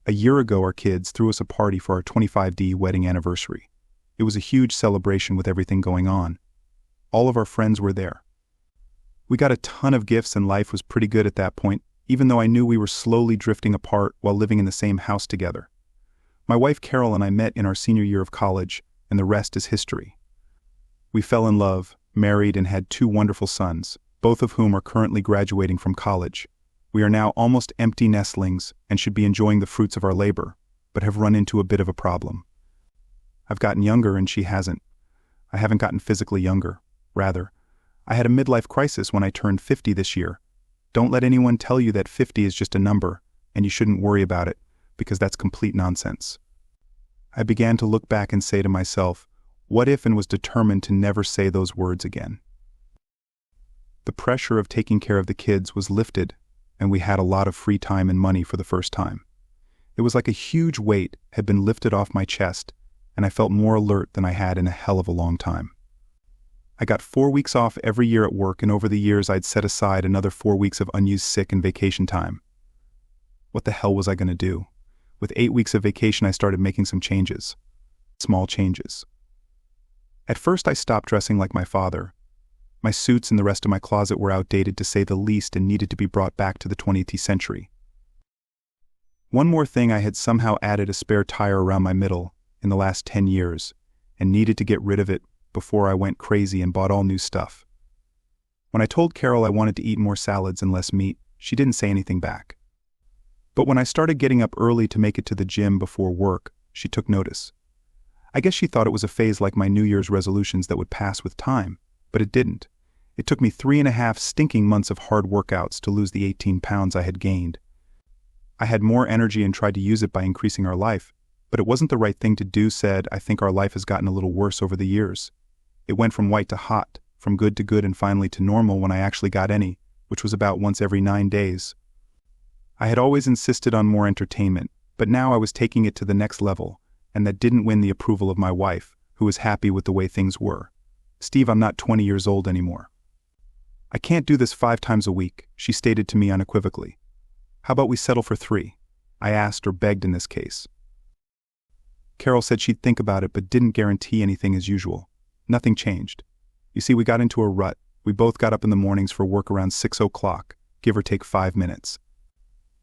A year ago, our kids threw us a party for our 25D wedding anniversary. It was a huge celebration with everything going on. All of our friends were there. We got a ton of gifts and life was pretty good at that point, even though I knew we were slowly drifting apart while living in the same house together. My wife Carol and I met in our senior year of college, and the rest is history. We fell in love, married, and had 2 wonderful sons, both of whom are currently graduating from college. We are now almost empty nestlings and should be enjoying the fruits of our labor, but have run into a bit of a problem. I've gotten younger and she hasn't. I haven't gotten physically younger. Rather, I had a midlife crisis when I turned 50 this year. Don't let anyone tell you that 50 is just a number and you shouldn't worry about it, because that's complete nonsense. I began to look back and say to myself, what if, and was determined to never say those words again. The pressure of taking care of the kids was lifted, and we had a lot of free time and money for the first time. It was like a huge weight had been lifted off my chest, and I felt more alert than I had in a hell of a long time. I got 4 weeks off every year at work, and over the years I'd set aside another 4 weeks of unused sick and vacation time. What the hell was I going to do? With 8 weeks of vacation, I started making some changes. Small changes. At first I stopped dressing like my father. My suits and the rest of my closet were outdated to say the least and needed to be brought back to the 20th century. One more thing, I had somehow added a spare tire around my middle in the last 10 years and needed to get rid of it before I went crazy and bought all new stuff. When I told Carol I wanted to eat more salads and less meat, she didn't say anything back. But when I started getting up early to make it to the gym before work, she took notice. I guess she thought it was a phase like my New Year's resolutions that would pass with time, but it didn't. It took me 3.5 stinking months of hard workouts to lose the 18 pounds I had gained. I had more energy and tried to use it by increasing our life, but it wasn't the right thing to do. Said, I think our life has gotten a little worse over the years. It went from white to hot, from good to good, and finally to normal when I actually got any, which was about once every 9 days. I had always insisted on more entertainment, but now I was taking it to the next level, and that didn't win the approval of my wife, who was happy with the way things were. Steve, I'm not 20 years old anymore. I can't do this 5 times a week, she stated to me unequivocally. How about we settle for 3? I asked, or begged in this case. Carol said she'd think about it but didn't guarantee anything as usual. Nothing changed. You see, we got into a rut. We both got up in the mornings for work around 6 o'clock, give or take 5 minutes.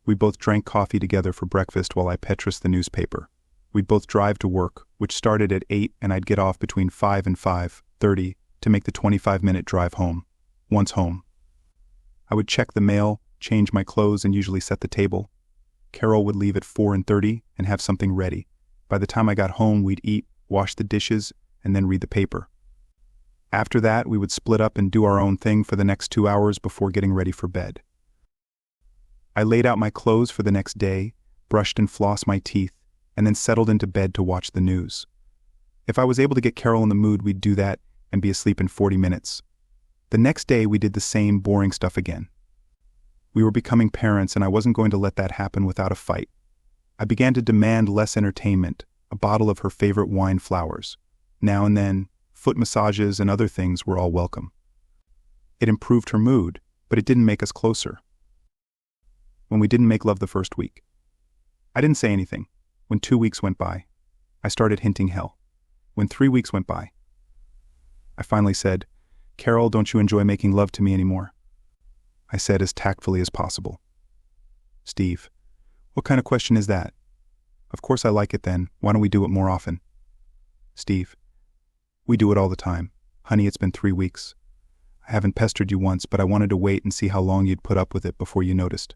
We both drank coffee together for breakfast while I petrused the newspaper. We'd both drive to work, which started at 8, and I'd get off between 5 and 5:30 to make the 25-minute drive home. Once home, I would check the mail, change my clothes, and usually set the table. Carol would leave at 4:30 and have something ready. By the time I got home, we'd eat, wash the dishes, and then read the paper. After that, we would split up and do our own thing for the next 2 hours before getting ready for bed. I laid out my clothes for the next day, brushed and flossed my teeth, and then settled into bed to watch the news. If I was able to get Carol in the mood, we'd do that and be asleep in 40 minutes. The next day, we did the same boring stuff again. We were becoming parents, and I wasn't going to let that happen without a fight. I began to demand less entertainment, a bottle of her favorite wine flowers. Now and then, foot massages and other things were all welcome. It improved her mood, but it didn't make us closer. When we didn't make love the first week, I didn't say anything. When 2 weeks went by, I started hinting hell. When 3 weeks went by, I finally said, Carol, don't you enjoy making love to me anymore? I said as tactfully as possible. Steve, what kind of question is that? Of course I like it then. Why don't we do it more often? Steve, we do it all the time. Honey, it's been 3 weeks. I haven't pestered you once, but I wanted to wait and see how long you'd put up with it before you noticed.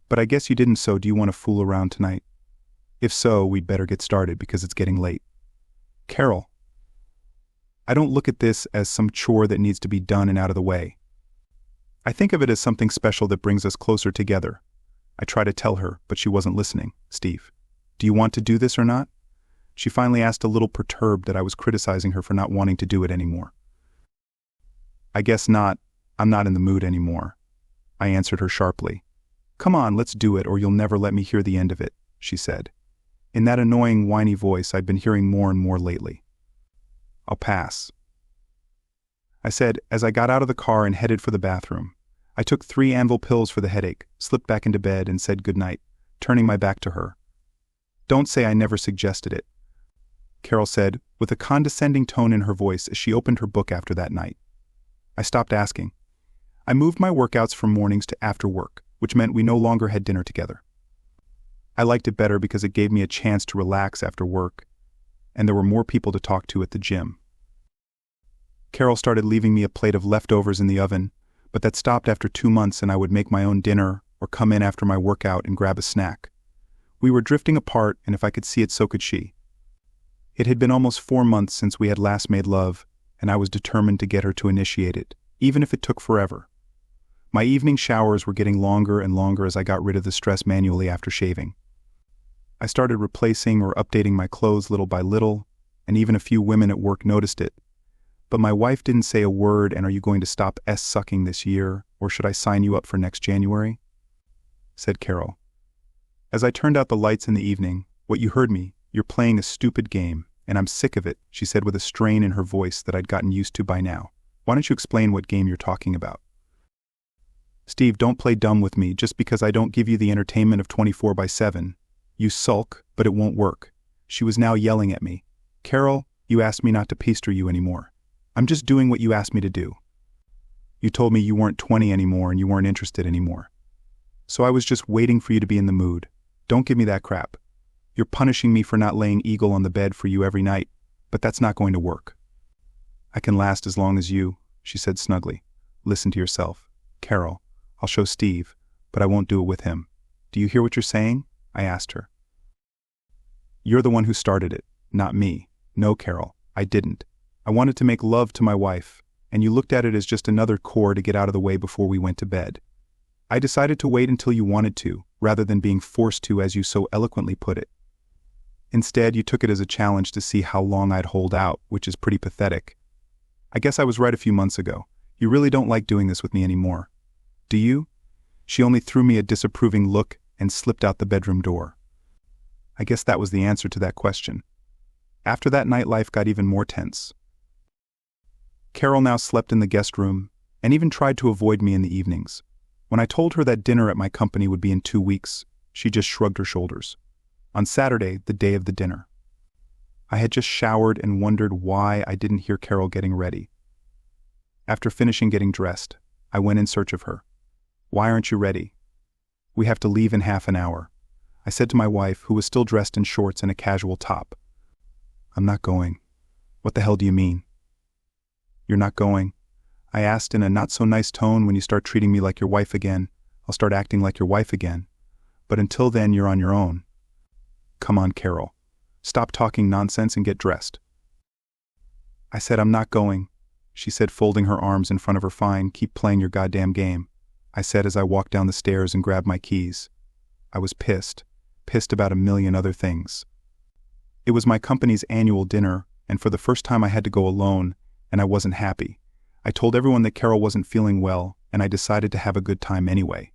But I guess you didn't, so do you want to fool around tonight? If so, we'd better get started because it's getting late. Carol, I don't look at this as some chore that needs to be done and out of the way. I think of it as something special that brings us closer together. I try to tell her, but she wasn't listening. Steve, do you want to do this or not? She finally asked, a little perturbed that I was criticizing her for not wanting to do it anymore. I guess not. I'm not in the mood anymore, I answered her sharply. Come on, let's do it, or you'll never let me hear the end of it, she said, in that annoying, whiny voice I'd been hearing more and more lately. I'll pass, I said as I got out of the car and headed for the bathroom. I took 3 Anvil pills for the headache, slipped back into bed, and said goodnight, turning my back to her. Don't say I never suggested it," Carol said, with a condescending tone in her voice as she opened her book after that night. I stopped asking. I moved my workouts from mornings to after work, which meant we no longer had dinner together. I liked it better because it gave me a chance to relax after work, and there were more people to talk to at the gym. Carol started leaving me a plate of leftovers in the oven, but that stopped after 2 months and I would make my own dinner or come in after my workout and grab a snack. We were drifting apart, and if I could see it, so could she. It had been almost 4 months since we had last made love, and I was determined to get her to initiate it, even if it took forever. My evening showers were getting longer and longer as I got rid of the stress manually after shaving. I started replacing or updating my clothes little by little, and even a few women at work noticed it. But my wife didn't say a word. "And are you going to stop sucking this year, or should I sign you up for next January?" said Carol. As I turned out the lights in the evening, "What, you heard me? You're playing a stupid game, and I'm sick of it," she said with a strain in her voice that I'd gotten used to by now. "Why don't you explain what game you're talking about?" "Steve, don't play dumb with me just because I don't give you the entertainment of 24/7. You sulk, but it won't work." She was now yelling at me. "Carol, you asked me not to pester you anymore. I'm just doing what you asked me to do. You told me you weren't 20 anymore and you weren't interested anymore. So I was just waiting for you to be in the mood. Don't give me that crap. You're punishing me for not laying eagle on the bed for you every night, but that's not going to work." "I can last as long as you," she said snugly. "Listen to yourself. Carol, I'll show Steve, but I won't do it with him. Do you hear what you're saying?" I asked her. "You're the one who started it, not me." "No, Carol, I didn't. I wanted to make love to my wife, and you looked at it as just another chore to get out of the way before we went to bed. I decided to wait until you wanted to, rather than being forced to, as you so eloquently put it. Instead, you took it as a challenge to see how long I'd hold out, which is pretty pathetic. I guess I was right a few months ago. You really don't like doing this with me anymore. Do you?" She only threw me a disapproving look and slipped out the bedroom door. I guess that was the answer to that question. After that night, life got even more tense. Carol now slept in the guest room and even tried to avoid me in the evenings. When I told her that dinner at my company would be in 2 weeks, she just shrugged her shoulders. On Saturday, the day of the dinner, I had just showered and wondered why I didn't hear Carol getting ready. After finishing getting dressed, I went in search of her. "Why aren't you ready?" "We have to leave in half an hour," I said to my wife, who was still dressed in shorts and a casual top. "I'm not going." "What the hell do you mean?" "You're not going?" I asked in a not-so-nice tone. "When you start treating me like your wife again, I'll start acting like your wife again. But until then, you're on your own." "Come on, Carol. Stop talking nonsense and get dressed." I said, "I'm not going," she said, folding her arms in front of her. "Fine, keep playing your goddamn game," I said as I walked down the stairs and grabbed my keys. I was pissed about a million other things. It was my company's annual dinner, and for the first time I had to go alone, and I wasn't happy. I told everyone that Carol wasn't feeling well, and I decided to have a good time anyway.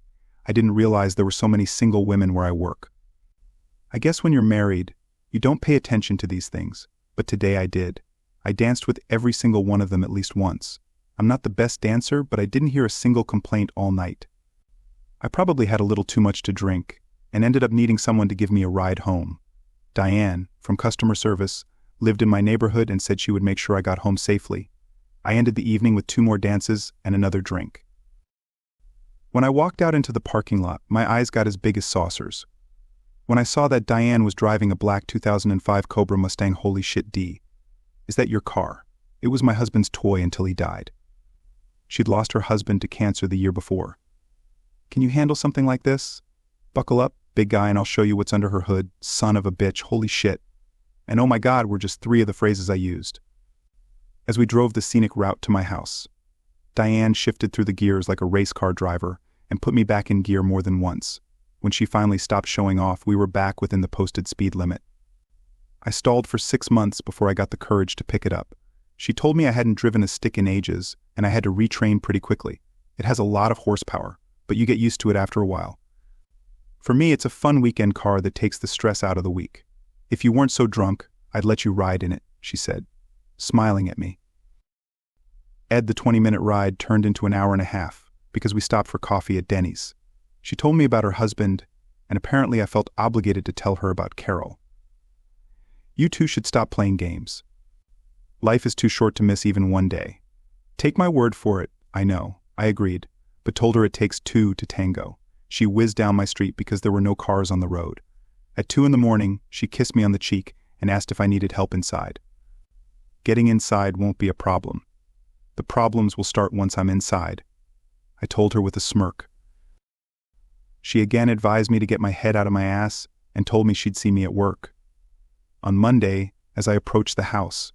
I didn't realize there were so many single women where I work. I guess when you're married, you don't pay attention to these things, but today I did. I danced with every single one of them at least once. I'm not the best dancer, but I didn't hear a single complaint all night. I probably had a little too much to drink, and ended up needing someone to give me a ride home. Diane, from customer service, lived in my neighborhood and said she would make sure I got home safely. I ended the evening with 2 more dances and another drink. When I walked out into the parking lot, my eyes got as big as saucers. When I saw that Diane was driving a black 2005 Cobra Mustang. Holy shit, D. Is that your car? It was my husband's toy until he died. She'd lost her husband to cancer the year before. Can you handle something like this? Buckle up, big guy, and I'll show you what's under her hood. Son of a bitch, holy shit. And oh my God, were just 3 of the phrases I used. As we drove the scenic route to my house, Diane shifted through the gears like a race car driver and put me back in gear more than once. When she finally stopped showing off, we were back within the posted speed limit. I stalled for 6 months before I got the courage to pick it up. She told me I hadn't driven a stick in ages, and I had to retrain pretty quickly. It has a lot of horsepower, but you get used to it after a while. For me, it's a fun weekend car that takes the stress out of the week. If you weren't so drunk, I'd let you ride in it, she said, smiling at me. Ed, the 20-minute ride turned into an hour and a half because we stopped for coffee at Denny's. She told me about her husband, and apparently I felt obligated to tell her about Carol. You two should stop playing games. Life is too short to miss even one day. Take my word for it, I know, I agreed, but told her it takes two to tango. She whizzed down my street because there were no cars on the road. At 2 in the morning, she kissed me on the cheek and asked if I needed help inside. Getting inside won't be a problem. The problems will start once I'm inside, I told her with a smirk. She again advised me to get my head out of my ass and told me she'd see me at work. On Monday, as I approached the house,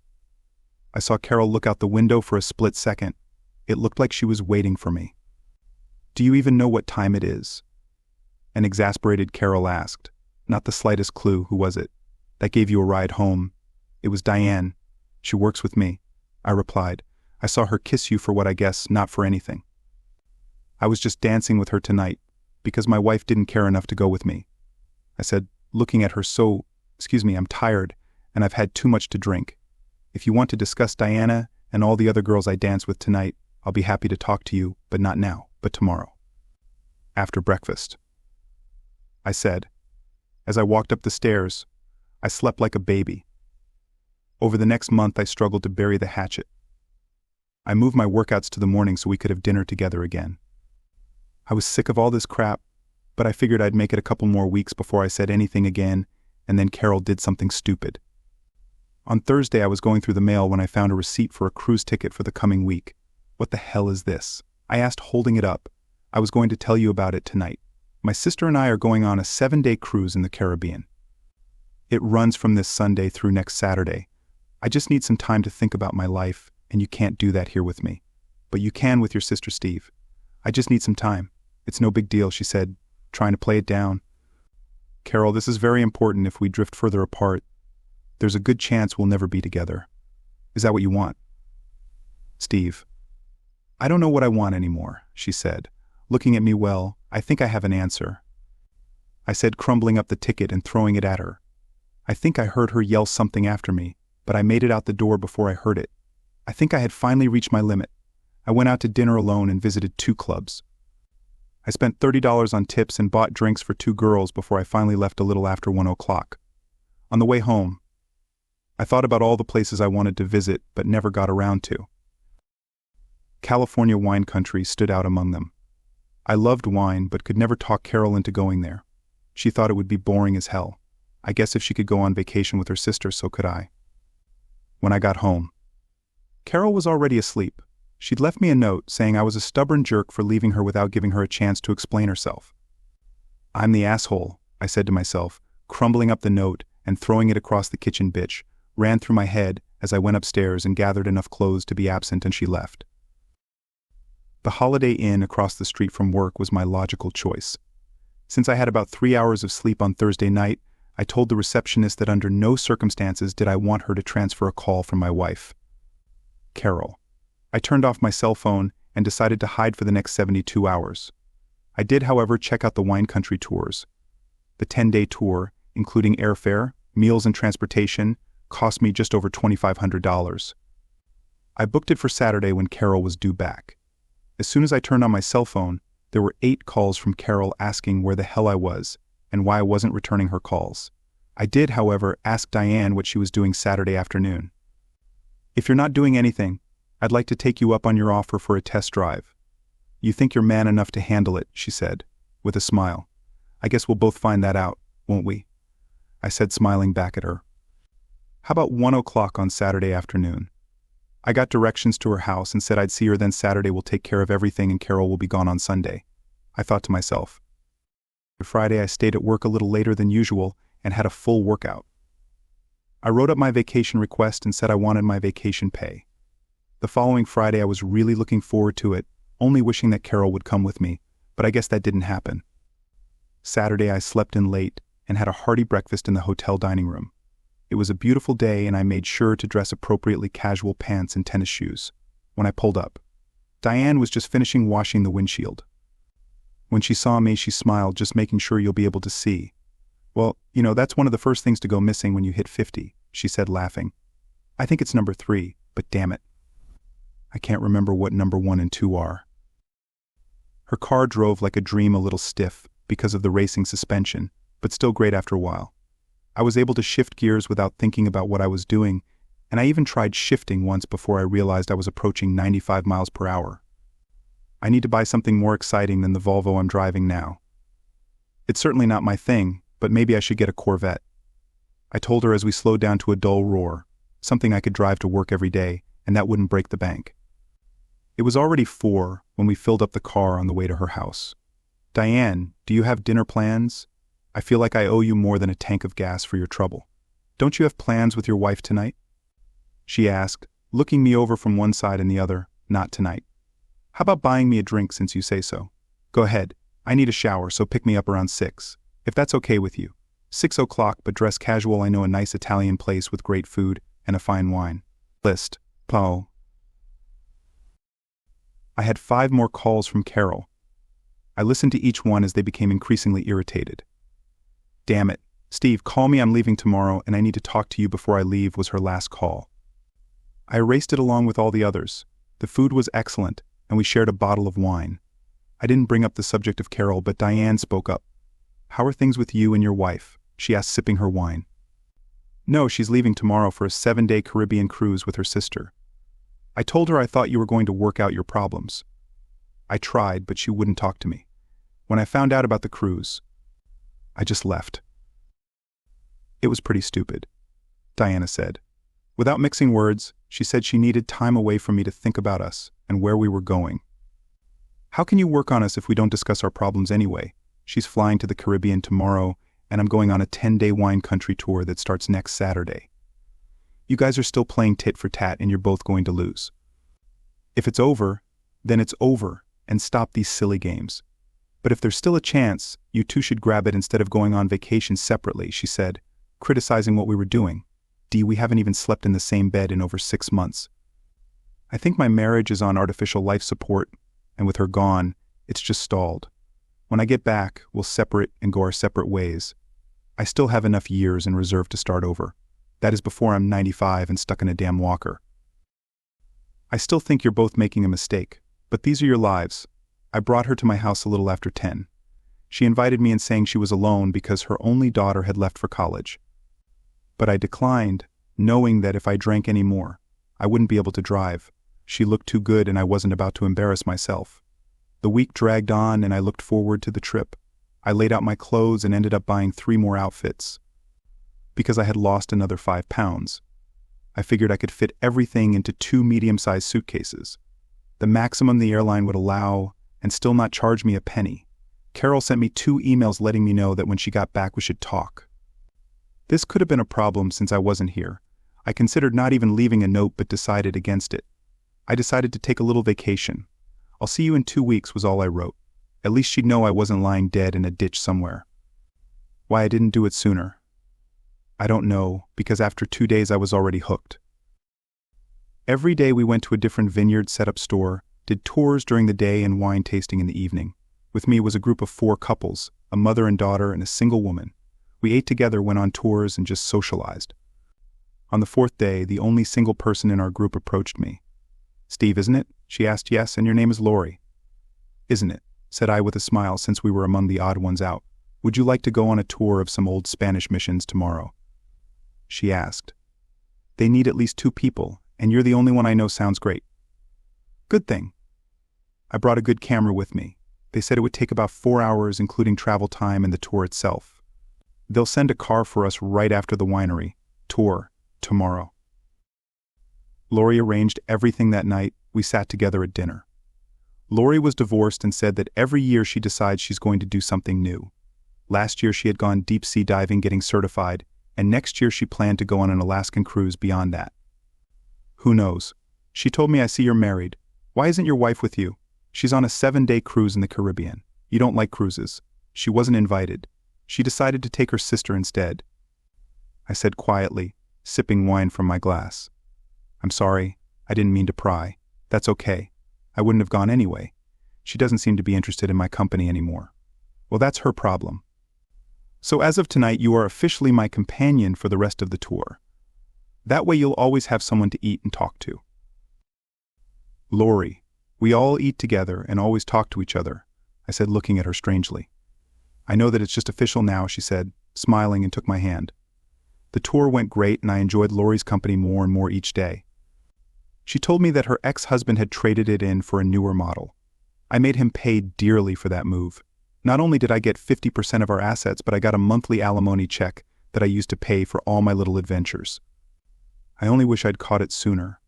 I saw Carol look out the window for a split second. It looked like she was waiting for me. Do you even know what time it is? An exasperated Carol asked. Not the slightest clue. Who was it that gave you a ride home? It was Diane. She works with me, I replied. I saw her kiss you for what I guess not for anything. I was just dancing with her tonight because my wife didn't care enough to go with me, I said, looking at her. Excuse me, I'm tired and I've had too much to drink. If you want to discuss Diana and all the other girls I dance with tonight, I'll be happy to talk to you, but not now, but tomorrow. After breakfast, I said. As I walked up the stairs, I slept like a baby. Over the next month, I struggled to bury the hatchet. I moved my workouts to the morning so we could have dinner together again. I was sick of all this crap, but I figured I'd make it a couple more weeks before I said anything again, and then Carol did something stupid. On Thursday, I was going through the mail when I found a receipt for a cruise ticket for the coming week. What the hell is this? I asked, holding it up. I was going to tell you about it tonight. My sister and I are going on a 7-day cruise in the Caribbean. It runs from this Sunday through next Saturday. I just need some time to think about my life, and you can't do that here with me. But you can with your sister Steve. I just need some time. It's no big deal, she said, trying to play it down. Carol, this is very important. If we drift further apart, there's a good chance we'll never be together. Is that what you want? Steve. I don't know what I want anymore, she said, looking at me. Well, I think I have an answer, I said, crumbling up the ticket and throwing it at her. I think I heard her yell something after me, but I made it out the door before I heard it. I think I had finally reached my limit. I went out to dinner alone and visited 2 clubs. I spent $30 on tips and bought drinks for 2 girls before I finally left a little after 1 o'clock. On the way home, I thought about all the places I wanted to visit but never got around to. California wine country stood out among them. I loved wine but could never talk Carol into going there. She thought it would be boring as hell. I guess if she could go on vacation with her sister, so could I. When I got home, Carol was already asleep. She'd left me a note saying I was a stubborn jerk for leaving her without giving her a chance to explain herself. I'm the asshole, I said to myself, crumbling up the note and throwing it across the kitchen. Bitch ran through my head as I went upstairs and gathered enough clothes to be absent, and she left. The Holiday Inn across the street from work was my logical choice. Since I had about 3 hours of sleep on Thursday night, I told the receptionist that under no circumstances did I want her to transfer a call from my wife, Carol. I turned off my cell phone and decided to hide for the next 72 hours. I did, however, check out the wine country tours. The 10-day tour, including airfare, meals and transportation, cost me just over $2,500. I booked it for Saturday when Carol was due back. As soon as I turned on my cell phone, there were 8 calls from Carol asking where the hell I was and why I wasn't returning her calls. I did, however, ask Diane what she was doing Saturday afternoon. If you're not doing anything, I'd like to take you up on your offer for a test drive. You think you're man enough to handle it, she said, with a smile. I guess we'll both find that out, won't we? I said, smiling back at her. How about 1 o'clock on Saturday afternoon? I got directions to her house and said I'd see her then. Saturday will take care of everything and Carol will be gone on Sunday, I thought to myself. Friday I stayed at work a little later than usual and had a full workout. I wrote up my vacation request and said I wanted my vacation pay. The following Friday I was really looking forward to it, only wishing that Carol would come with me, but I guess that didn't happen. Saturday I slept in late and had a hearty breakfast in the hotel dining room. It was a beautiful day and I made sure to dress appropriately, casual pants and tennis shoes. When I pulled up, Diane was just finishing washing the windshield. When she saw me, she smiled, just making sure you'll be able to see. Well, you know, that's one of the first things to go missing when you hit 50, she said, laughing. I think it's number 3, but damn it, I can't remember what number 1 and 2 are. Her car drove like a dream, a little stiff because of the racing suspension, but still great after a while. I was able to shift gears without thinking about what I was doing, and I even tried shifting once before I realized I was approaching 95 miles per hour. I need to buy something more exciting than the Volvo I'm driving now. It's certainly not my thing, but maybe I should get a Corvette. I told her as we slowed down to a dull roar, something I could drive to work every day, and that wouldn't break the bank. It was already 4 when we filled up the car on the way to her house. "Diane, do you have dinner plans? I feel like I owe you more than a tank of gas for your trouble. Don't you have plans with your wife tonight?" She asked, looking me over from one side and the other. "Not tonight." "How about buying me a drink since you say so?" "Go ahead. I need a shower, so pick me up around 6. If that's okay with you. 6 o'clock, but dress casual. I know a nice Italian place with great food and a fine wine." List. Paul. I had 5 more calls from Carol. I listened to each one as they became increasingly irritated. "Damn it. Steve, call me. I'm leaving tomorrow, and I need to talk to you before I leave," was her last call. I erased it along with all the others. The food was excellent, and we shared a bottle of wine. I didn't bring up the subject of Carol, but Diane spoke up. "How are things with you and your wife?" she asked, sipping her wine. "No, she's leaving tomorrow for a 7-day Caribbean cruise with her sister. I told her I thought you were going to work out your problems." I tried, but she wouldn't talk to me. When I found out about the cruise, I just left. "It was pretty stupid," Diana said. Without mixing words, she said she needed time away from me to think about us and where we were going. "How can you work on us if we don't discuss our problems anyway? She's flying to the Caribbean tomorrow, and I'm going on a 10-day wine country tour that starts next Saturday. You guys are still playing tit for tat, and you're both going to lose. If it's over, then it's over, and stop these silly games. But if there's still a chance, you two should grab it instead of going on vacation separately," she said, criticizing what we were doing. We haven't even slept in the same bed in over 6 months. I think my marriage is on artificial life support, and with her gone, it's just stalled. When I get back, we'll separate and go our separate ways. I still have enough years in reserve to start over. That is before I'm 95 and stuck in a damn walker. I still think you're both making a mistake, but these are your lives. I brought her to my house a little after 10. She invited me in saying she was alone because her only daughter had left for college. But I declined, knowing that if I drank any more, I wouldn't be able to drive. She looked too good and I wasn't about to embarrass myself. The week dragged on and I looked forward to the trip. I laid out my clothes and ended up buying 3 more outfits. Because I had lost another 5 pounds. I figured I could fit everything into 2 medium-sized suitcases. The maximum the airline would allow, and still not charge me a penny. Carol sent me 2 emails letting me know that when she got back we should talk. This could have been a problem since I wasn't here. I considered not even leaving a note but decided against it. I decided to take a little vacation. "I'll see you in 2 weeks," was all I wrote. At least she'd know I wasn't lying dead in a ditch somewhere. Why I didn't do it sooner? I don't know, because after 2 days I was already hooked. Every day we went to a different vineyard setup store, did tours during the day and wine tasting in the evening. With me was a group of 4 couples, a mother and daughter and a single woman. We ate together, went on tours, and just socialized. On the 4th day, the only single person in our group approached me. "Steve, isn't it?" she asked. "Yes, and your name is Lori." "Isn't it?" said I with a smile since we were among the odd ones out. "Would you like to go on a tour of some old Spanish missions tomorrow?" She asked. "They need at least 2 people, and you're the only one I know. Sounds great." "Good thing." I brought a good camera with me. They said it would take about 4 hours, including travel time and the tour itself. They'll send a car for us right after the winery tour tomorrow. Lori arranged everything that night. We sat together at dinner. Lori was divorced and said that every year she decides she's going to do something new. Last year she had gone deep-sea diving getting certified, and next year she planned to go on an Alaskan cruise beyond that. Who knows? She told me, "I see you're married. Why isn't your wife with you? She's on a 7-day cruise in the Caribbean. You don't like cruises." She wasn't invited. She decided to take her sister instead. I said quietly, sipping wine from my glass. "I'm sorry, I didn't mean to pry. That's okay. I wouldn't have gone anyway. She doesn't seem to be interested in my company anymore." "Well, that's her problem. So as of tonight, you are officially my companion for the rest of the tour. That way you'll always have someone to eat and talk to." "Lori, we all eat together and always talk to each other," I said, looking at her strangely. "I know that it's just official now," she said, smiling and took my hand. The tour went great and I enjoyed Lori's company more and more each day. She told me that her ex-husband had traded it in for a newer model. I made him pay dearly for that move. Not only did I get 50% of our assets, but I got a monthly alimony check that I used to pay for all my little adventures. I only wish I'd caught it sooner.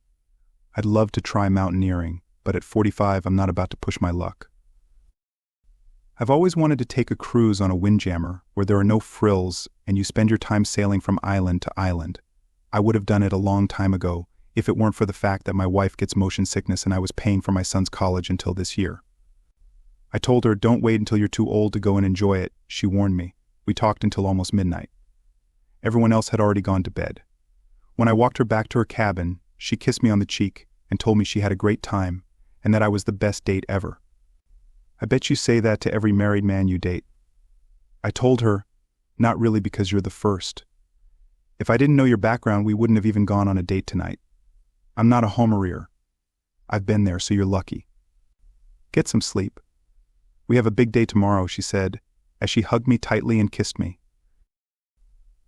I'd love to try mountaineering, but at 45 I'm not about to push my luck. I've always wanted to take a cruise on a windjammer where there are no frills and you spend your time sailing from island to island. I would have done it a long time ago if it weren't for the fact that my wife gets motion sickness and I was paying for my son's college until this year. I told her, don't wait until you're too old to go and enjoy it, she warned me. We talked until almost midnight. Everyone else had already gone to bed. When I walked her back to her cabin, she kissed me on the cheek and told me she had a great time and that I was the best date ever. I bet you say that to every married man you date. I told her, not really, because you're the first. If I didn't know your background, we wouldn't have even gone on a date tonight. I'm not a homerer. I've been there, so you're lucky. Get some sleep. We have a big day tomorrow, she said, as she hugged me tightly and kissed me.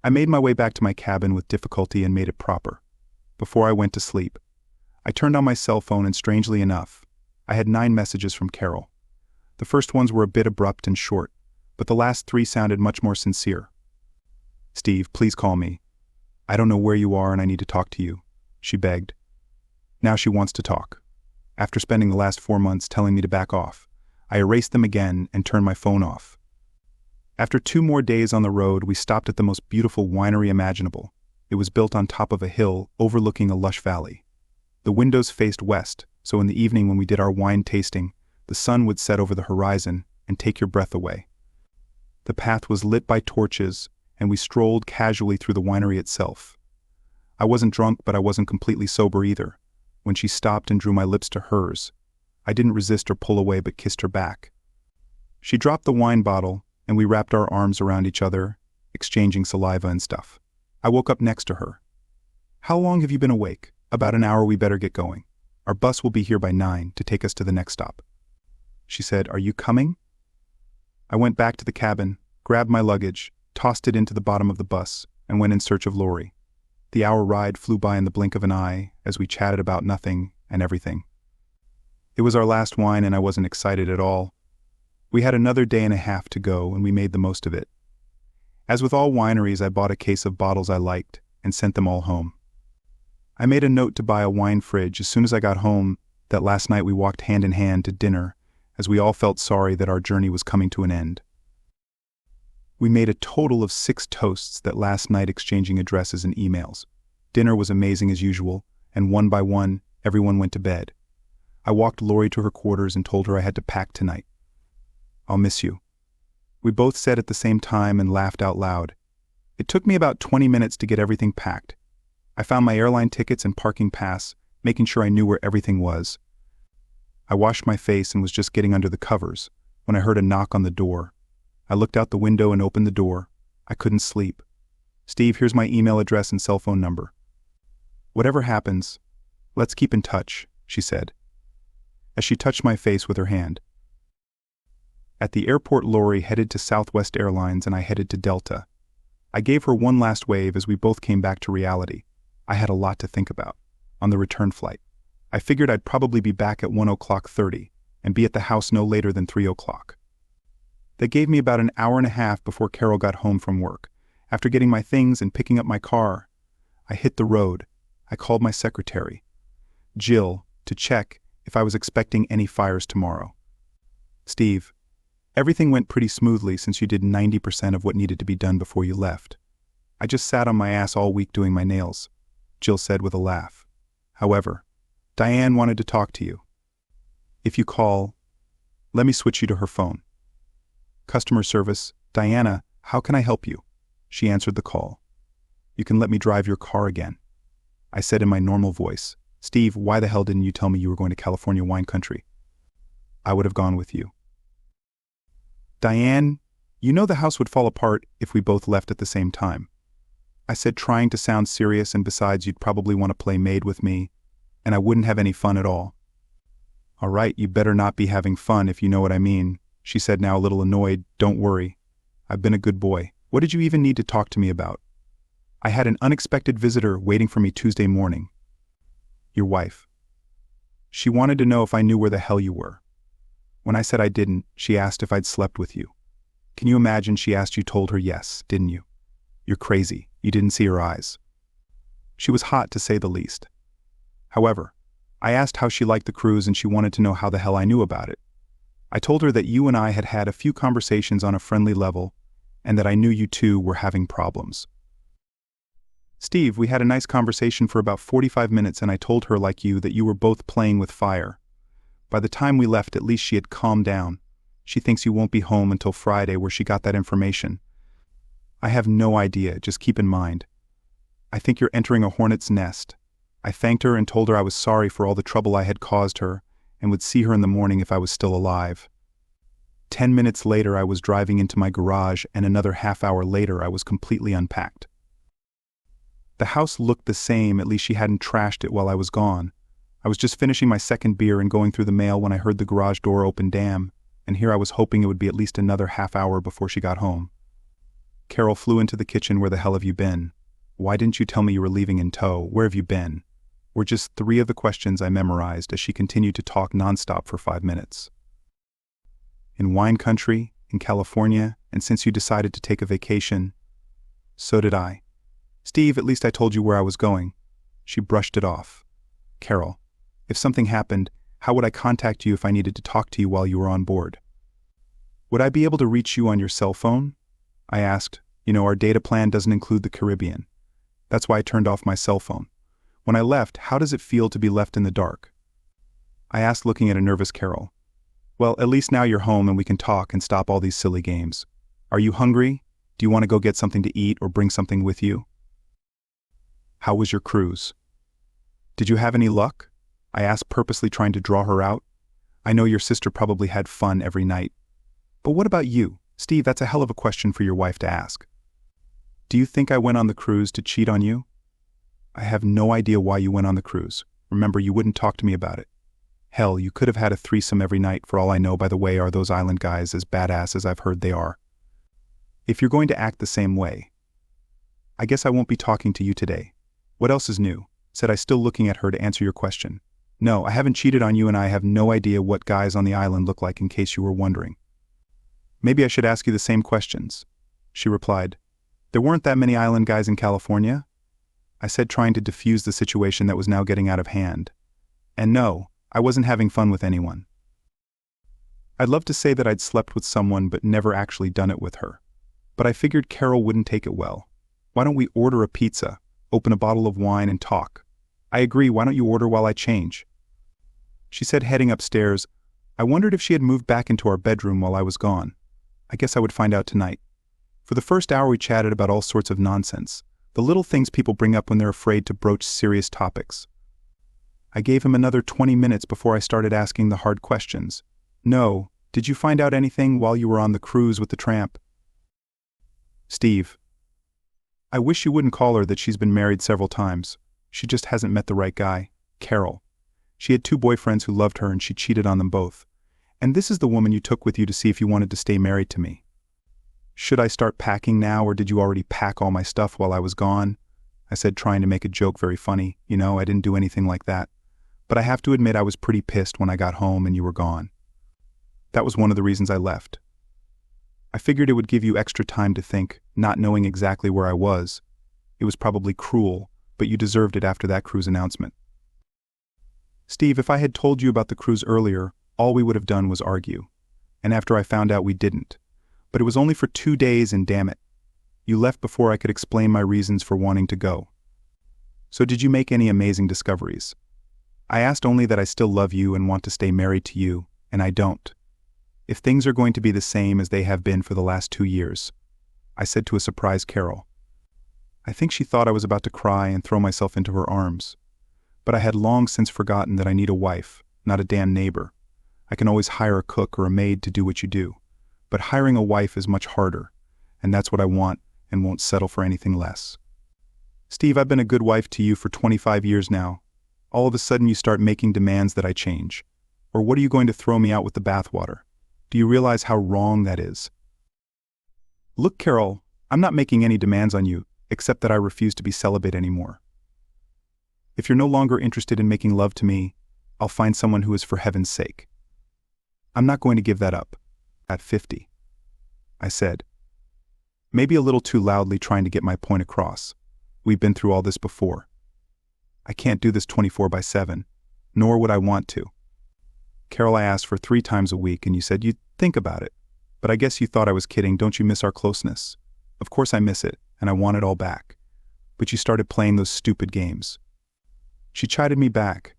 I made my way back to my cabin with difficulty and made it proper. Before I went to sleep, I turned on my cell phone and strangely enough, I had 9 messages from Carol. The first ones were a bit abrupt and short, but the last 3 sounded much more sincere. Steve, please call me. I don't know where you are and I need to talk to you, she begged. Now she wants to talk. After spending the last 4 months telling me to back off, I erased them again and turned my phone off. After 2 more days on the road, we stopped at the most beautiful winery imaginable. It was built on top of a hill overlooking a lush valley. The windows faced west, so in the evening when we did our wine tasting, the sun would set over the horizon and take your breath away. The path was lit by torches, and we strolled casually through the winery itself. I wasn't drunk, but I wasn't completely sober either. When she stopped and drew my lips to hers, I didn't resist or pull away but kissed her back. She dropped the wine bottle, and we wrapped our arms around each other, exchanging saliva and stuff. I woke up next to her. How long have you been awake? About an hour, we better get going. Our bus will be here by 9 to take us to the next stop. She said, are you coming? I went back to the cabin, grabbed my luggage, tossed it into the bottom of the bus, and went in search of Lori. The hour ride flew by in the blink of an eye as we chatted about nothing and everything. It was our last wine and I wasn't excited at all. We had another day and a half to go and we made the most of it. As with all wineries, I bought a case of bottles I liked and sent them all home. I made a note to buy a wine fridge as soon as I got home that last night we walked hand in hand to dinner as we all felt sorry that our journey was coming to an end. We made a total of 6 toasts that last night, exchanging addresses and emails. Dinner was amazing as usual, and one by one, everyone went to bed. I walked Lori to her quarters and told her I had to pack tonight. I'll miss you. We both said at the same time and laughed out loud. It took me about 20 minutes to get everything packed. I found my airline tickets and parking pass, making sure I knew where everything was. I washed my face and was just getting under the covers when I heard a knock on the door. I looked out the window and opened the door. I couldn't sleep. Steve, here's my email address and cell phone number. Whatever happens, let's keep in touch, she said, as she touched my face with her hand. At the airport, Lori headed to Southwest Airlines and I headed to Delta. I gave her one last wave as we both came back to reality. I had a lot to think about. On the return flight, I figured I'd probably be back at 1:30 and be at the house no later than 3 o'clock. That gave me about an hour and a half before Carol got home from work. After getting my things and picking up my car, I hit the road. I called my secretary, Jill, to check if I was expecting any fires tomorrow. Steve, everything went pretty smoothly since you did 90% of what needed to be done before you left. I just sat on my ass all week doing my nails, Jill said with a laugh. However, Diane wanted to talk to you. If you call, let me switch you to her phone. Customer service, Diana, how can I help you? She answered the call. You can let me drive your car again. I said in my normal voice, Steve, why the hell didn't you tell me you were going to California wine country? I would have gone with you. Diane, you know the house would fall apart if we both left at the same time. I said, trying to sound serious, and besides you'd probably want to play maid with me, and I wouldn't have any fun at all. All right, you better not be having fun if you know what I mean, she said, now a little annoyed. Don't worry. I've been a good boy. What did you even need to talk to me about? I had an unexpected visitor waiting for me Tuesday morning. Your wife. She wanted to know if I knew where the hell you were. When I said I didn't, she asked if I'd slept with you. Can you imagine she asked you told her yes, didn't you? You're crazy. You didn't see her eyes. She was hot, to say the least. However, I asked how she liked the cruise and she wanted to know how the hell I knew about it. I told her that you and I had had a few conversations on a friendly level and that I knew you two were having problems. Steve, we had a nice conversation for about 45 minutes and I told her, like you, that you were both playing with fire. By the time we left, at least she had calmed down. She thinks you won't be home until Friday, where she got that information. I have no idea, just keep in mind. I think you're entering a hornet's nest. I thanked her and told her I was sorry for all the trouble I had caused her and would see her in the morning if I was still alive. 10 minutes later, I was driving into my garage, and another half-hour later, I was completely unpacked. The house looked the same, at least she hadn't trashed it while I was gone. I was just finishing my second beer and going through the mail when I heard the garage door open, and here I was hoping it would be at least another half-hour before she got home. Carol flew into the kitchen. Where the hell have you been? Why didn't you tell me you were leaving in tow? Where have you been? Were just 3 of the questions I memorized as she continued to talk nonstop for 5 minutes. In wine country, in California, and since you decided to take a vacation. So did I. Steve, at least I told you where I was going. She brushed it off. Carol, if something happened, how would I contact you if I needed to talk to you while you were on board? Would I be able to reach you on your cell phone? I asked. You know, our data plan doesn't include the Caribbean. That's why I turned off my cell phone. When I left, how does it feel to be left in the dark? I asked, looking at a nervous Carol. Well, at least now you're home and we can talk and stop all these silly games. Are you hungry? Do you want to go get something to eat or bring something with you? How was your cruise? Did you have any luck? I asked, purposely trying to draw her out. I know your sister probably had fun every night. But what about you? Steve, that's a hell of a question for your wife to ask. Do you think I went on the cruise to cheat on you? I have no idea why you went on the cruise. Remember, you wouldn't talk to me about it. Hell, you could have had a threesome every night. For all I know, by the way, are those island guys as badass as I've heard they are? If you're going to act the same way, I guess I won't be talking to you today. What else is new? Said I, still looking at her to answer your question. No, I haven't cheated on you and I have no idea what guys on the island look like, in case you were wondering. Maybe I should ask you the same questions. She replied. There weren't that many island guys in California? I said, trying to diffuse the situation that was now getting out of hand. And no, I wasn't having fun with anyone. I'd love to say that I'd slept with someone but never actually done it with her. But I figured Carol wouldn't take it well. Why don't we order a pizza, open a bottle of wine and talk? I agree, why don't you order while I change? She said, heading upstairs. I wondered if she had moved back into our bedroom while I was gone. I guess I would find out tonight. For the first hour we chatted about all sorts of nonsense, the little things people bring up when they're afraid to broach serious topics. I gave him another 20 minutes before I started asking the hard questions. No, did you find out anything while you were on the cruise with the tramp? Steve. I wish you wouldn't call her that. She's been married several times. She just hasn't met the right guy. Carol. She had 2 boyfriends who loved her and she cheated on them both. And this is the woman you took with you to see if you wanted to stay married to me. Should I start packing now, or did you already pack all my stuff while I was gone? I said, trying to make a joke very funny. You know, I didn't do anything like that. But I have to admit I was pretty pissed when I got home and you were gone. That was one of the reasons I left. I figured it would give you extra time to think, not knowing exactly where I was. It was probably cruel, but you deserved it after that cruise announcement. Steve, if I had told you about the cruise earlier, all we would have done was argue. And after I found out, we didn't. But it was only for 2 days and damn it, you left before I could explain my reasons for wanting to go. So did you make any amazing discoveries? I asked only that I still love you and want to stay married to you, and I don't. If things are going to be the same as they have been for the last 2 years, I said to a surprised Carol. I think she thought I was about to cry and throw myself into her arms. But I had long since forgotten that I need a wife, not a damn neighbor. I can always hire a cook or a maid to do what you do. But hiring a wife is much harder, and that's what I want and won't settle for anything less. Steve, I've been a good wife to you for 25 years now. All of a sudden you start making demands that I change. Or what, are you going to throw me out with the bathwater? Do you realize how wrong that is? Look, Carol, I'm not making any demands on you. except that I refuse to be celibate anymore. If you're no longer interested in making love to me, I'll find someone who is for heaven's sake. I'm not going to give that up. At 50. I said. Maybe a little too loudly, trying to get my point across. We've been through all this before. I can't do this 24/7, nor would I want to. Carol, I asked for 3 times a week and you said you'd think about it. But I guess you thought I was kidding. Don't you miss our closeness? Of course I miss it, and I want it all back. But you started playing those stupid games. She chided me back.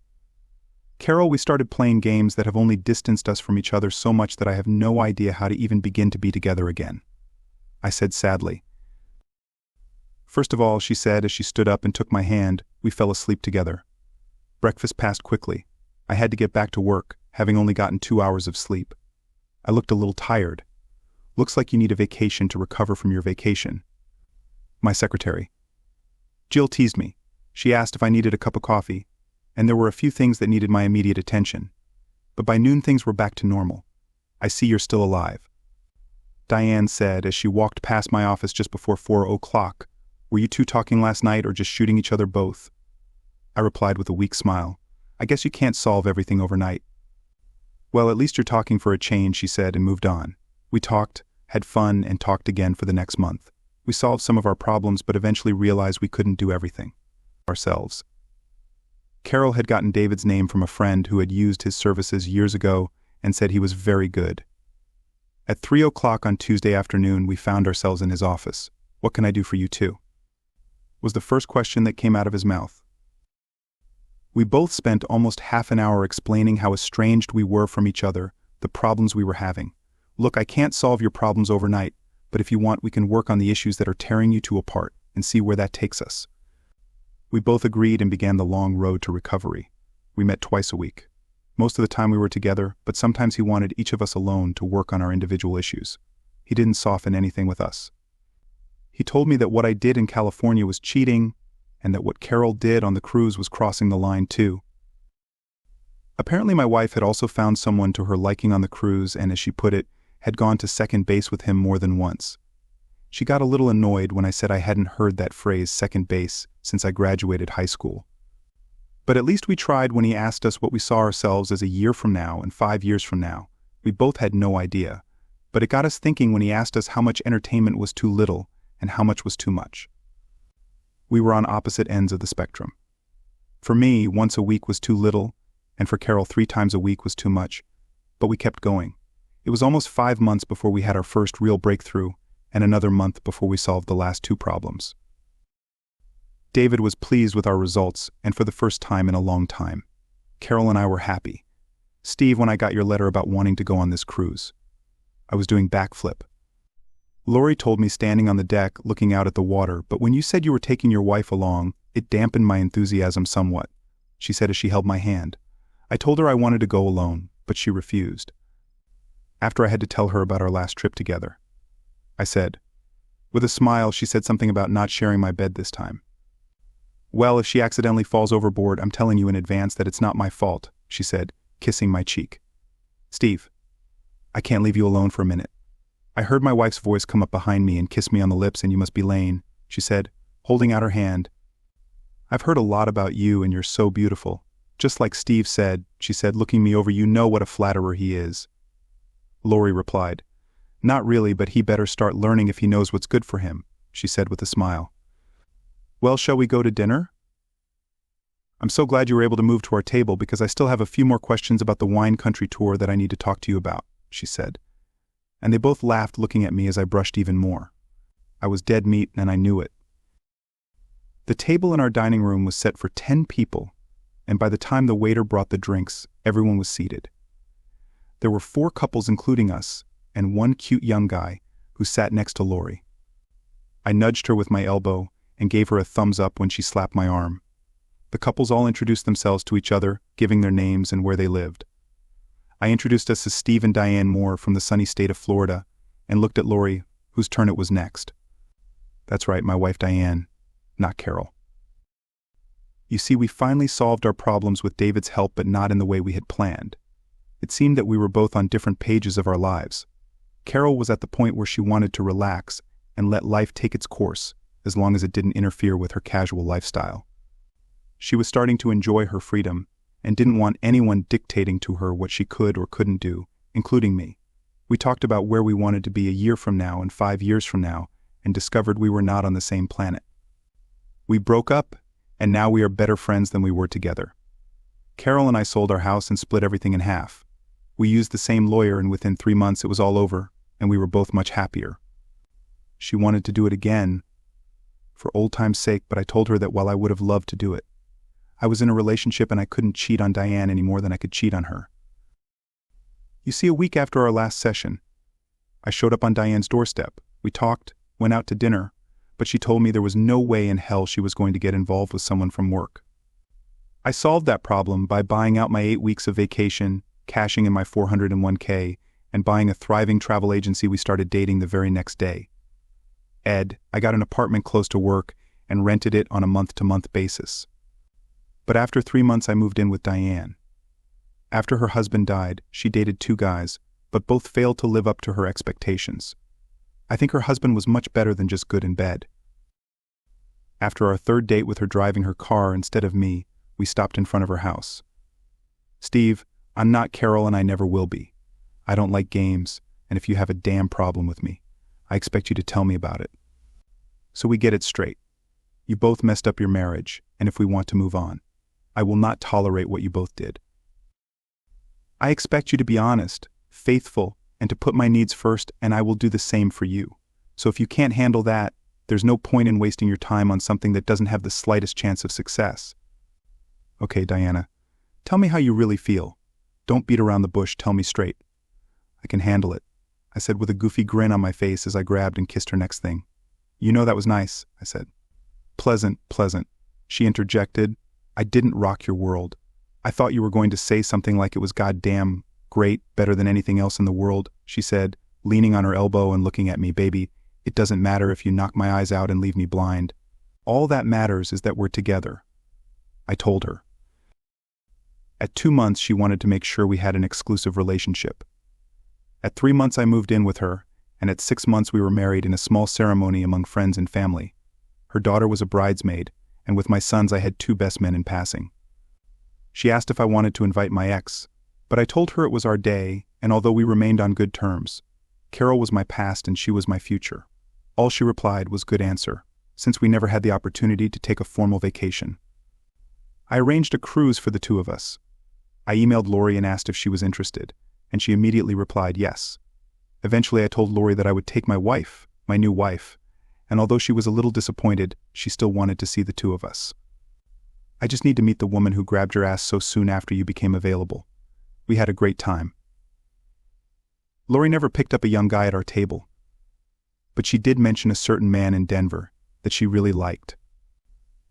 Carol, we started playing games that have only distanced us from each other so much that I have no idea how to even begin to be together again. I said sadly. First of all, she said as she stood up and took my hand, we fell asleep together. Breakfast passed quickly. I had to get back to work, having only gotten 2 hours of sleep. I looked a little tired. Looks like you need a vacation to recover from your vacation. My secretary. Jill teased me. She asked if I needed a cup of coffee, and there were a few things that needed my immediate attention. But by noon things were back to normal. I see you're still alive. Diane said as she walked past my office just before 4 o'clock. Were you two talking last night or just shooting each other both? I replied with a weak smile. I guess you can't solve everything overnight. Well, at least you're talking for a change, she said, and moved on. We talked, had fun, and talked again for the next month. We solved some of our problems but eventually realized we couldn't do everything ourselves. Carol had gotten David's name from a friend who had used his services years ago and said he was very good. At 3 o'clock on Tuesday afternoon, we found ourselves in his office. What can I do for you too? Was the first question that came out of his mouth. We both spent almost half an hour explaining how estranged we were from each other, the problems we were having. Look, I can't solve your problems overnight, but if you want, we can work on the issues that are tearing you two apart and see where that takes us. We both agreed and began the long road to recovery. We met twice a week. Most of the time we were together, but sometimes he wanted each of us alone to work on our individual issues. He didn't soften anything with us. He told me that what I did in California was cheating, and that what Carol did on the cruise was crossing the line too. Apparently my wife had also found someone to her liking on the cruise and, as she put it, had gone to second base with him more than once. She got a little annoyed when I said I hadn't heard that phrase, second base, since I graduated high school. But at least we tried when he asked us what we saw ourselves as a year from now and 5 years from now. We both had no idea, but it got us thinking when he asked us how much entertainment was too little and how much was too much. We were on opposite ends of the spectrum. For me, once a week was too little, and for Carol 3 times a week was too much, but we kept going. It was almost 5 months before we had our first real breakthrough, and another month before we solved the last 2 problems. David was pleased with our results, and for the first time in a long time. Carol and I were happy. Steve, when I got your letter about wanting to go on this cruise, I was doing backflip. Lori told me standing on the deck looking out at the water, but when you said you were taking your wife along, it dampened my enthusiasm somewhat, she said as she held my hand. I told her I wanted to go alone, but she refused. After I had to tell her about our last trip together, I said. With a smile, she said something about not sharing my bed this time. Well, if she accidentally falls overboard, I'm telling you in advance that it's not my fault, she said, kissing my cheek. Steve, I can't leave you alone for a minute. I heard my wife's voice come up behind me and kiss me on the lips, and you must be Lane, she said, holding out her hand. I've heard a lot about you and you're so beautiful. Just like Steve said, she said, looking me over, you know what a flatterer he is. Lori replied, Not really, but he better start learning if he knows what's good for him, she said with a smile. Well, shall we go to dinner? I'm so glad you were able to move to our table because I still have a few more questions about the wine country tour that I need to talk to you about, she said. And they both laughed, looking at me as I brushed even more. I was dead meat and I knew it. The table in our dining room was set for 10 people, and by the time the waiter brought the drinks, everyone was seated. There were 4 couples including us, and 1 cute young guy who sat next to Lori. I nudged her with my elbow and gave her a thumbs up when she slapped my arm. The couples all introduced themselves to each other, giving their names and where they lived. I introduced us as Steve and Diane Moore from the sunny state of Florida, and looked at Lori, whose turn it was next. That's right, my wife Diane, not Carol. You see, we finally solved our problems with David's help, but not in the way we had planned. It seemed that we were both on different pages of our lives. Carol was at the point where she wanted to relax and let life take its course, as long as it didn't interfere with her casual lifestyle. She was starting to enjoy her freedom and didn't want anyone dictating to her what she could or couldn't do, including me. We talked about where we wanted to be a year from now and 5 years from now, and discovered we were not on the same planet. We broke up, and now we are better friends than we were together. Carol and I sold our house and split everything in half. We used the same lawyer, and within 3 months it was all over, and we were both much happier. She wanted to do it again, for old time's sake, but I told her that while I would have loved to do it, I was in a relationship and I couldn't cheat on Diane any more than I could cheat on her. You see, a week after our last session, I showed up on Diane's doorstep. We talked, went out to dinner, but she told me there was no way in hell she was going to get involved with someone from work. I solved that problem by buying out my 8 weeks of vacation, cashing in my 401k, and buying a thriving travel agency. We started dating the very next day. Ed, I got an apartment close to work and rented it on a month-to-month basis. But after 3 months I moved in with Diane. After her husband died, she dated 2 guys, but both failed to live up to her expectations. I think her husband was much better than just good in bed. After our 3rd date with her driving her car instead of me, we stopped in front of her house. Steve, I'm not Carol and I never will be. I don't like games, and if you have a damn problem with me, I expect you to tell me about it. So we get it straight. You both messed up your marriage, and if we want to move on, I will not tolerate what you both did. I expect you to be honest, faithful, and to put my needs first, and I will do the same for you. So if you can't handle that, there's no point in wasting your time on something that doesn't have the slightest chance of success. Okay, Diana, tell me how you really feel. Don't beat around the bush, tell me straight. I can handle it, I said with a goofy grin on my face as I grabbed and kissed her next thing. You know that was nice, I said. Pleasant, she interjected. I didn't rock your world. I thought you were going to say something like it was goddamn great, better than anything else in the world, she said, leaning on her elbow and looking at me. Baby, it doesn't matter if you knock my eyes out and leave me blind. All that matters is that we're together, I told her. At 2 months, she wanted to make sure we had an exclusive relationship. At 3 months, I moved in with her, and at 6 months, we were married in a small ceremony among friends and family. Her daughter was a bridesmaid, and with my sons, I had 2 best men in passing. She asked if I wanted to invite my ex, but I told her it was our day, and although we remained on good terms, Carol was my past and she was my future. All she replied was good answer, since we never had the opportunity to take a formal vacation. I arranged a cruise for the 2 of us. I emailed Lori and asked if she was interested, and she immediately replied yes. Eventually I told Lori that I would take my wife, my new wife, and although she was a little disappointed, she still wanted to see the 2 of us. I just need to meet the woman who grabbed your ass so soon after you became available. We had a great time. Lori never picked up a young guy at our table, but she did mention a certain man in Denver that she really liked.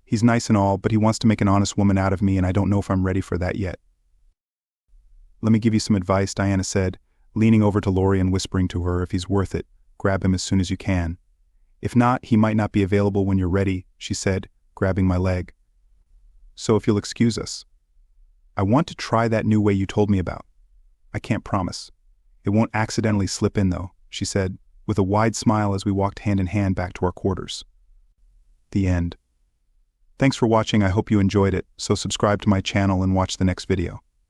He's nice and all, but he wants to make an honest woman out of me, and I don't know if I'm ready for that yet. Let me give you some advice, Diana said, leaning over to Lori and whispering to her, if he's worth it, grab him as soon as you can. If not, he might not be available when you're ready, she said, grabbing my leg. So if you'll excuse us. I want to try that new way you told me about. I can't promise. It won't accidentally slip in though, she said, with a wide smile as we walked hand in hand back to our quarters. The end. Thanks for watching. I hope you enjoyed it, so subscribe to my channel and watch the next video.